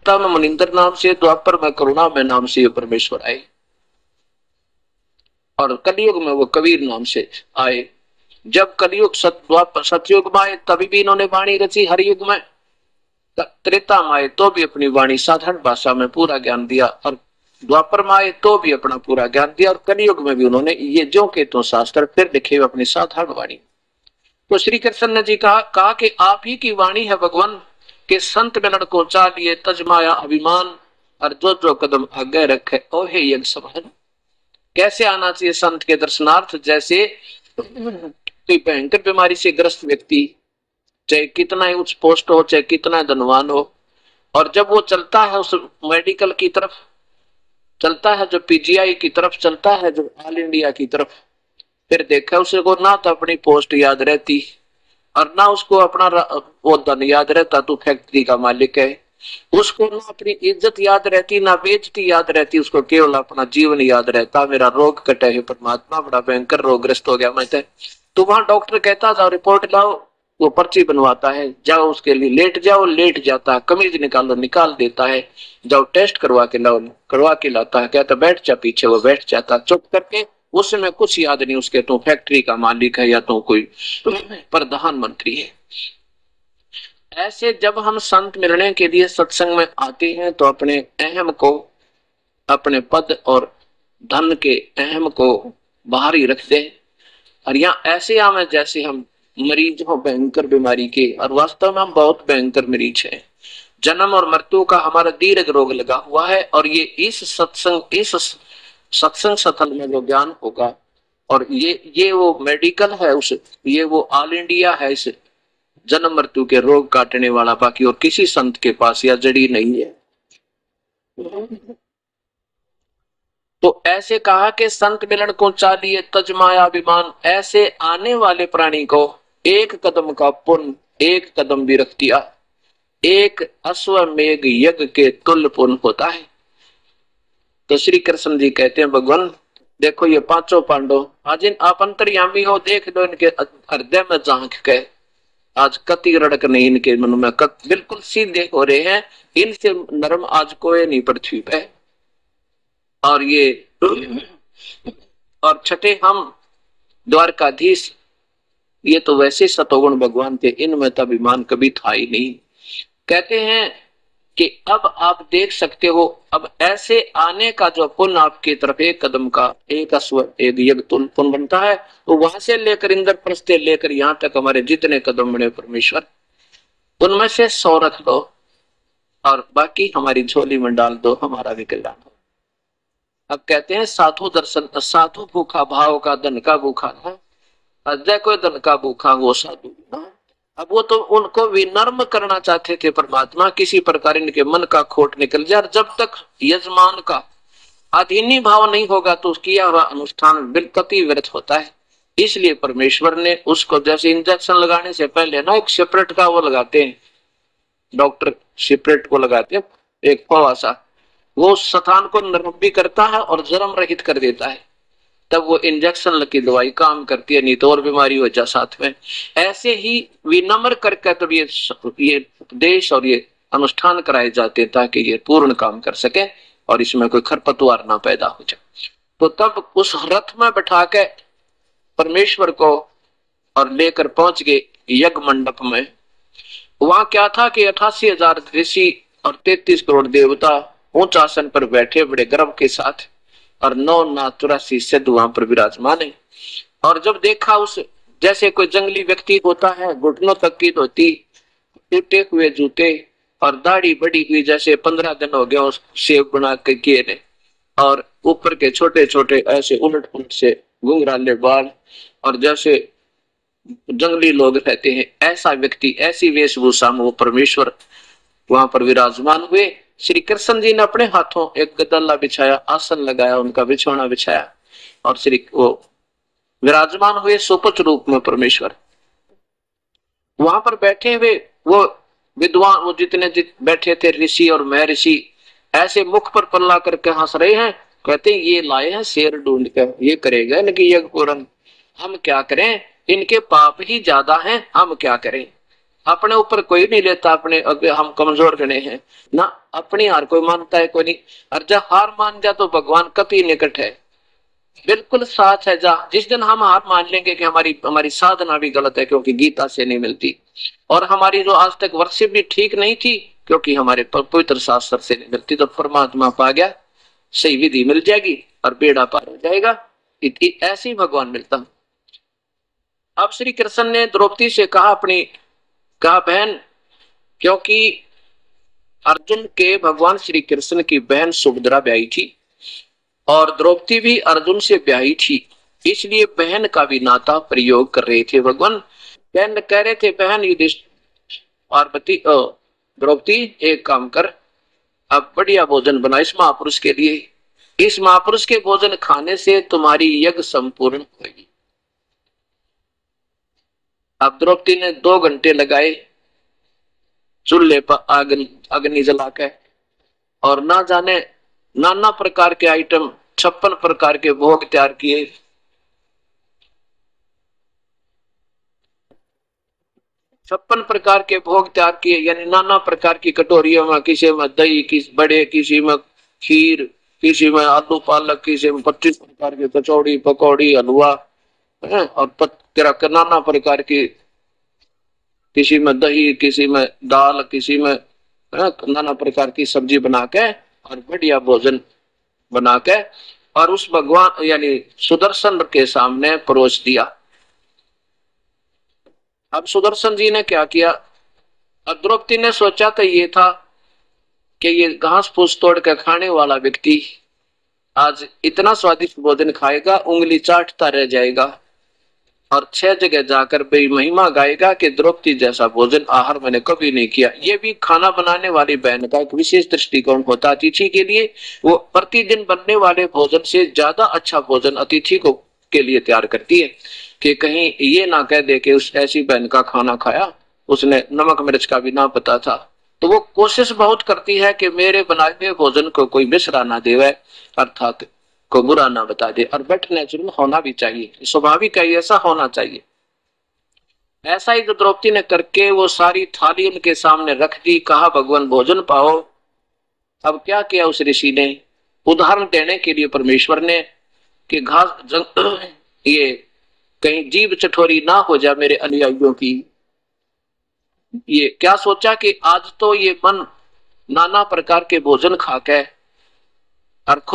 त्रेता में मुनिंदर नाम से, द्वापर में करुणा में नाम से ये परमेश्वर आए, और कलयुग में वो कबीर नाम से आए। जब कलयुग सतयुग में आए तभी भी इन्होंने वाणी रची, हर युग में। त्रेता में आए तो भी अपनी वाणी साधारण भाषा में पूरा ज्ञान दिया, और द्वापर में आए तो भी अपना पूरा ज्ञान दिया, और कलयुग में भी उन्होंने ये जो के तो शास्त्र फिर लिखे हुए अपनी साधारण वाणी। तो श्री कृष्ण ने जी कहा कि आप ही की वाणी है भगवान के संत मिलन को चालिए तजमाया अभिमान, और जो जो कदम आगे रखे ओहे यज्ञ समान। कैसे आना चाहिए संत के दर्शनार्थ? जैसे कोई भयंकर बीमारी से ग्रस्त व्यक्ति, चाहे कितना ही उच्च पोस्ट हो, चाहे कितना धनवान हो, और जब वो चलता है उस मेडिकल की तरफ चलता है, जो पीजीआई की तरफ चलता है, जो ऑल इंडिया की तरफ, फिर देखा उसको ना तो अपनी पोस्ट याद रहती और ना उसको अपना वो धन याद रहता, तू फैक्ट्री का मालिक है। उसको ना अपनी इज्जत याद रहती, ना बेइज्जती याद रहती, उसको केवल अपना जीवन याद रहता। मेरा रोग कटे है परमात्मा, बड़ा भयंकर रोगग्रस्त हो गया मैं तो वहां डॉक्टर कहता था रिपोर्ट लाओ, वो पर्ची बनवाता है, जाओ उसके लिए लेट जाओ, लेट जाता है, कमीज निकालो निकाल देता है, जाओ टेस्ट करवा के लाओ, करवा के लाता है, कहता बैठ जा पीछे, वो बैठ जाता चुप करके, उसमें कुछ याद नहीं उसके, तो फैक्ट्री का मालिक है या तो कोई प्रधानमंत्री है। ऐसे जब हम संत मिलने के लिए सत्संग में आते हैं तो अपने अहम को, अपने पद और धन के अहम को बाहर ही रख दे, और यहाँ ऐसे आवे जैसे हम मरीज हो भयंकर बीमारी के, और वास्तव में हम बहुत भयंकर मरीज हैं। जन्म और मृत्यु का हमारा दीर्घ रोग लगा हुआ है, और ये इस सत्संग स्थल में जो ज्ञान होगा, और ये वो मेडिकल है, उस ये वो ऑल इंडिया है इस जन्म मृत्यु के रोग काटने वाला, बाकी और किसी संत के पास या जड़ी नहीं है। तो ऐसे कहा कि संत मिलन को चालिए तजमाया अभिमान, ऐसे आने वाले प्राणी को एक कदम का पुण्य, एक भी रख दिया, एक अश्वमेघ यज्ञ के तुल्य पुण्य होता है। तो श्री कृष्ण जी कहते हैं भगवान देखो ये पांचों पांडव आज इन आप अंतर्यामी हो, देख लो इनके हृदय में झांक के, आज कति रड़क नहीं इनके मन में, बिल्कुल सीधे हो रहे हैं, इनसे नरम आज कोई नहीं पृथ्वी पे। और ये और छठे हम द्वारकाधीश, ये तो वैसे सतोगुण भगवान थे, इनमें तो अभिमान कभी था ही नहीं। कहते हैं कि अब आप देख सकते हो, अब ऐसे आने का जो पुण्य आपकी तरफ एक कदम का, एक अश्व एक यज्ञ तुल्य पुण्य बनता है, तो वहां से लेकर इंद्रप्रस्थ से लेकर यहाँ तक हमारे जितने कदम बने परमेश्वर, उनमें से 100 रख दो और बाकी हमारी झोली में डाल दो, हमारा भी कल्याण हो। अब कहते हैं साधु दर्शन, साधु भूखा भाव का धन का भूखा ना, अजय कोई धन का भूखा वो साधु ना। अब वो तो उनको विनम्र करना चाहते थे परमात्मा, किसी प्रकार इनके मन का खोट निकल जाए, जब तक यजमान का अधीनी भाव नहीं होगा तो किया हुआ अनुष्ठान बिल्कुल व्यर्थ होता है। इसलिए परमेश्वर ने उसको, जैसे इंजेक्शन लगाने से पहले ना एक सेपरेट का वो लगाते हैं, डॉक्टर सेपरेट को लगाते हैं एक पवासा, वो उस स्थान को नरम भी करता है और जरम रहित कर देता है, तब वो इंजेक्शन की दवाई काम करती है, नहीं तो और बीमारी हो जा साथ में। ऐसे ही विनम्र करके तब ये उपदेश और ये अनुष्ठान कराए जाते ताकि ये पूर्ण काम कर सके और इसमें कोई खरपतवार ना पैदा हो जाए। तो तब उस रथ में बैठा के परमेश्वर को और लेकर पहुंच गए यज्ञ मंडप में। वहां क्या था कि 88,000 ऋषि और 33 करोड़ देवता ऊंच आसन पर बैठे बड़े गर्व के साथ, और 9,84 सिद्ध वहां पर विराजमान है। और जब देखा उस, जैसे कोई जंगली व्यक्ति होता है, घुटनों तक की धोती, टूटे हुए जूते और दाढ़ी बढ़ी हुई, जैसे 15 दिन हो गया उस सेव बना के किए ने, और ऊपर के छोटे छोटे ऐसे उलट पुलट से घुंघराले बाल, और जैसे जंगली लोग रहते हैं ऐसा व्यक्ति, ऐसी वेशभूषा में वो परमेश्वर वहां पर विराजमान हुए। श्री कृष्ण जी ने अपने हाथों एक गदला बिछाया, आसन लगाया, उनका बिछौना बिछाया, और श्री वो विराजमान हुए सुपच रूप में परमेश्वर। वहां पर बैठे हुए वो विद्वान, वो जितने बैठे थे ऋषि और महर्षि, ऐसे मुख पर पल्ला करके हंस रहे हैं, कहते ये लाए हैं शेर ढूंढ कर, ये करेगा इनकी यज्ञ पूर्ण, हम क्या करें, इनके पाप ही ज्यादा हैं, हम क्या करें। अपने ऊपर कोई नहीं लेता, अपने हम कमजोर गणे हैं ना, अपनी हार कोई मानता है कोई नहीं। और जब हार मान जा तो भगवान कभी निकट है, बिल्कुल साथ है। जा जिस दिन हम हार मान लेंगे कि हमारी हमारी साधना भी गलत है क्योंकि गीता से नहीं मिलती, और हमारी जो आज तक वर्षिप भी ठीक नहीं थी क्योंकि हमारे पवित्र शास्त्र से नहीं मिलती, तो परमात्मा पा गया, सही विधि मिल जाएगी और बेड़ा पार हो जाएगा। ऐसे ही भगवान मिलता। अब श्री कृष्ण ने द्रौपदी से कहा, अपनी कहा बहन, क्योंकि अर्जुन के भगवान श्री कृष्ण की बहन सुभद्रा ब्याही थी और द्रौपदी भी अर्जुन से ब्याही थी, इसलिए बहन का भी नाता प्रयोग कर रहे थे भगवान। बहन कह रहे थे, बहन युधिष्ठिर पार्वती द्रौपदी एक काम कर, अब बढ़िया भोजन बना इस महापुरुष के लिए, इस महापुरुष के भोजन खाने से तुम्हारी यज्ञ संपूर्ण होगी। अब द्रौपदी ने 2 घंटे लगाए चूल्हे पर अग्नि जला के, और ना जाने नाना प्रकार के आइटम 56 प्रकार के भोग तैयार किए। 56 प्रकार के भोग तैयार किए, यानी नाना प्रकार की कटोरियों में, किसी में दही, किसी बड़े, किसी में खीर, किसी में आलू पालक, किसी में 25 प्रकार की कचौड़ी पकौड़ी हलवा, और नाना प्रकार की, किसी में दही, किसी में दाल, किसी में नाना प्रकार की सब्जी बना के और बढ़िया भोजन बना के और उस भगवान यानी सुदर्शन के सामने परोस दिया। अब सुदर्शन जी ने क्या किया, अब द्रौपदी ने सोचा तो ये था कि ये घास फूस तोड़ कर खाने वाला व्यक्ति आज इतना स्वादिष्ट भोजन खाएगा, उंगली चाटता रह जाएगा और 6 जगह जाकर बड़ी महिमा गाएगा कि द्रौपदी जैसा भोजन आहार मैंने कभी नहीं किया। ये भी खाना बनाने वाली बहन का एक विशेष दृष्टिकोण होता अतिथि के लिए। वो प्रतिदिन बनने वाले भोजन से ज्यादा अच्छा भोजन अतिथि को के लिए तैयार करती है कि कहीं ये ना कह दे कि उस ऐसी बहन का खाना खाया, उसने नमक मिर्च का भी ना पता था। तो वो कोशिश बहुत करती है कि मेरे बनाए हुए भोजन को कोई मिश्रा ना देवे, अर्थात को बुरा ना बता दे। और बट नेचुरल होना भी चाहिए, स्वाभाविक है, ऐसा होना चाहिए। ऐसा ही जो द्रौपदी ने करके वो सारी थाली उनके सामने रख दी, कहा भगवान भोजन पाओ। अब क्या किया उस ऋषि ने, उदाहरण देने के लिए परमेश्वर ने कि घास ये कहीं जीभ चठोरी ना हो जाए मेरे अनुयायियों की। ये क्या सोचा कि आज तो ये मन नाना प्रकार के भोजन खा के और खुद